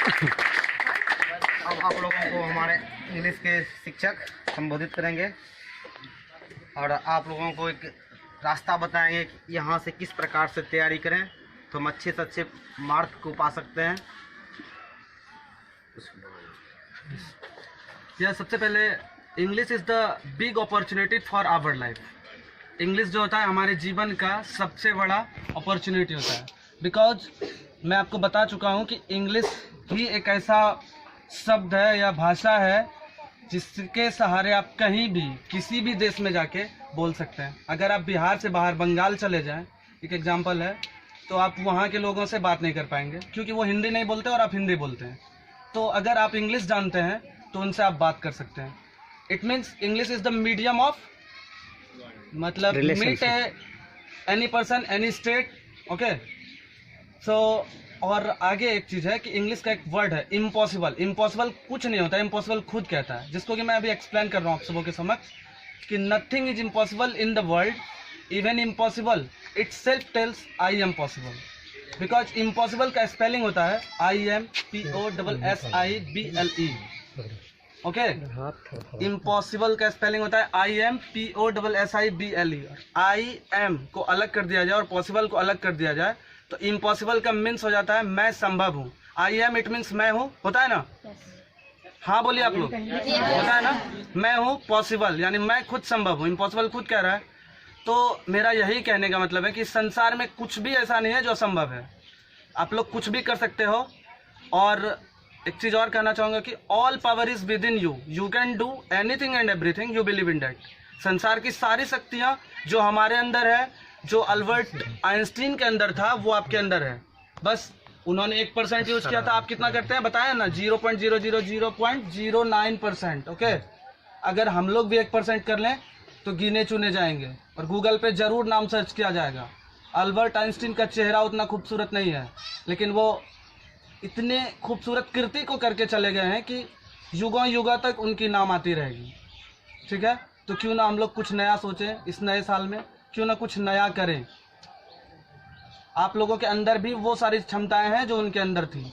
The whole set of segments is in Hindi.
अब आप लोगों को हमारे इंग्लिश के शिक्षक संबोधित करेंगे और आप लोगों को एक रास्ता बताएंगे कि यहाँ से किस प्रकार से तैयारी करें तो हम अच्छे से अच्छे मार्क को पा सकते हैं। यह सबसे पहले English is the big opportunity for our life. English जो होता है हमारे जीवन का सबसे बड़ा अपॉर्चुनिटी होता है, बिकॉज मैं आपको बता चुका हूँ कि इंग्लिश ही एक ऐसा शब्द है या भाषा है जिसके सहारे आप कहीं भी किसी भी देश में जाके बोल सकते हैं। अगर आप बिहार से बाहर बंगाल चले जाएं, एक एग्जांपल है, तो आप वहाँ के लोगों से बात नहीं कर पाएंगे क्योंकि वो हिंदी नहीं बोलते और आप हिंदी बोलते हैं। तो अगर आप इंग्लिश जानते हैं तो उनसे आप बात कर सकते हैं। It means English is the medium of, मतलब meet any person any state. Okay, so और आगे एक चीज़ है कि इंग्लिश का एक वर्ड है इम्पॉसिबल। इम्पॉसिबल कुछ नहीं होता, इम्पॉसिबल खुद कहता है, जिसको कि मैं अभी एक्सप्लेन कर रहा हूँ आप सबों के समक्ष कि nothing is impossible in the world, even impossible itself tells I am possible. Because impossible का स्पेलिंग होता है IMPOSSIBLE। ओके, इम्पॉसिबल का स्पेलिंग होता है IMPOSSIBLE। आई एम को अलग कर दिया जाए और पॉसिबल को अलग कर दिया जाए तो इम्पॉसिबल का मीन्स हो जाता है मैं संभव हूँ। आई एम इट मीन्स मैं हूँ, होता है ना? हाँ बोलिए आप लोग, होता है ना? मैं हूँ पॉसिबल यानी मैं खुद संभव हूँ, इम्पॉसिबल खुद कह रहा है। तो मेरा यही कहने का मतलब है कि संसार में कुछ भी ऐसा नहीं है जो असंभव है, आप लोग कुछ भी कर सकते हो। और एक चीज़ और कहना चाहूँगा कि all power is with in you, you can do anything and everything you believe in that. संसार की सारी शक्तियाँ जो हमारे अंदर है, जो अल्बर्ट आइंस्टीन के अंदर था, वो आपके अंदर है। बस उन्होंने 1% यूज़ किया था, आप कितना करते हैं बताया ना? 0.000.09%। ओके, अगर हम लोग भी 1% कर लें तो गिने चुने जाएंगे और गूगल पे ज़रूर नाम सर्च किया जाएगा। अल्बर्ट आइंस्टीन का चेहरा उतना खूबसूरत नहीं है, लेकिन वो इतने खूबसूरत कृति को करके चले गए हैं कि युगों युगों तक उनकी नाम आती रहेगी। ठीक है, तो क्यों ना हम लोग कुछ नया सोचें इस नए साल में, क्यों ना कुछ नया करें। आप लोगों के अंदर भी वो सारी क्षमताएं हैं जो उनके अंदर थी,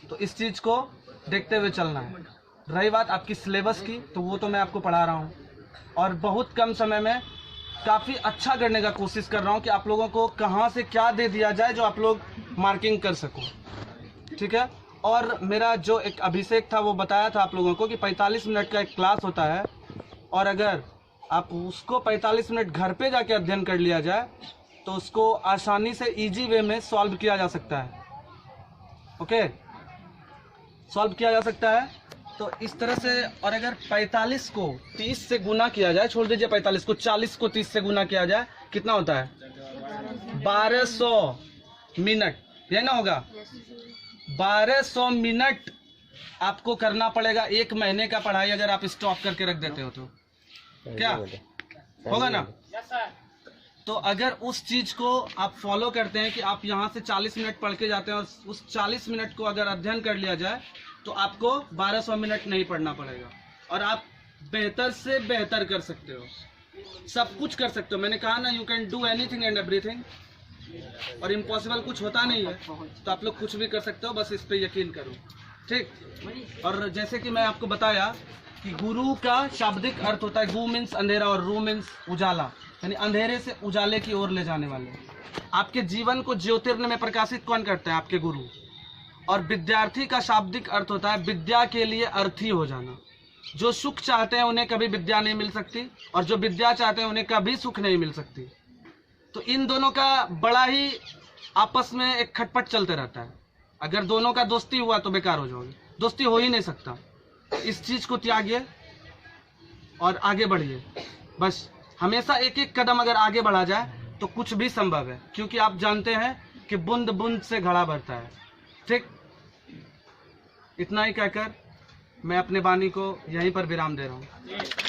तो इस चीज़ को देखते हुए चलना है। रही बात आपकी सिलेबस की, तो वो तो मैं आपको पढ़ा रहा हूँ और बहुत कम समय में काफ़ी अच्छा करने का कोशिश कर रहा हूँ कि आप लोगों को कहाँ से क्या दे दिया जाए जो आप लोग मार्किंग कर सको। ठीक है, और मेरा जो एक अभिषेक था वो बताया था आप लोगों को कि 45 मिनट का एक क्लास होता है और अगर आप उसको 45 मिनट घर पे जाके अध्ययन कर लिया जाए तो उसको आसानी से इजी वे में सॉल्व किया जा सकता है। ओके, सॉल्व किया जा सकता है। तो इस तरह से, और अगर 45 को 30 से गुना किया जाए, छोड़ दीजिए 45 को, 40 को 30 से गुना किया जाए, कितना होता है? 1200 मिनट, यही ना होगा? 1200 मिनट आपको करना पड़ेगा एक महीने का पढ़ाई अगर आप स्टॉप करके रख देते हो तो। क्या होगा ना? तो अगर उस चीज़ को आप फॉलो करते हैं कि आप यहाँ से 40 मिनट पढ़ के जाते हैं और उस 40 मिनट को अगर अध्ययन कर लिया जाए तो आपको 1200 मिनट नहीं पढ़ना पड़ेगा और आप बेहतर से बेहतर कर सकते हो, सब कुछ कर सकते हो। मैंने कहा ना, you can do anything and everything, और इम्पॉसिबल कुछ होता नहीं है, तो आप लोग कुछ भी कर सकते हो, बस इस पे यकीन करो। ठीक, और जैसे कि मैं आपको बताया कि गुरु का शाब्दिक अर्थ होता है, गु मीन्स अंधेरा और रू मीन्स उजाला, यानी अंधेरे से उजाले की ओर ले जाने वाले। आपके जीवन को ज्योतिर्मय में प्रकाशित कौन करते हैं? आपके गुरु। और विद्यार्थी का शाब्दिक अर्थ होता है विद्या के लिए अर्थी हो जाना। जो सुख चाहते हैं उन्हें कभी विद्या नहीं मिल सकती और जो विद्या चाहते हैं उन्हें कभी सुख नहीं मिल सकती। तो इन दोनों का बड़ा ही आपस में एक खटपट चलते रहता है। अगर दोनों का दोस्ती हुआ तो बेकार हो जाओगे, दोस्ती हो ही नहीं सकता। इस चीज़ को त्यागिए और आगे बढ़िए। बस हमेशा एक एक कदम अगर आगे बढ़ा जाए तो कुछ भी संभव है, क्योंकि आप जानते हैं कि बूंद बूंद से घड़ा भरता है। ठीक, इतना ही कहकर मैं अपने वाणी को यहीं पर विराम दे रहा हूँ।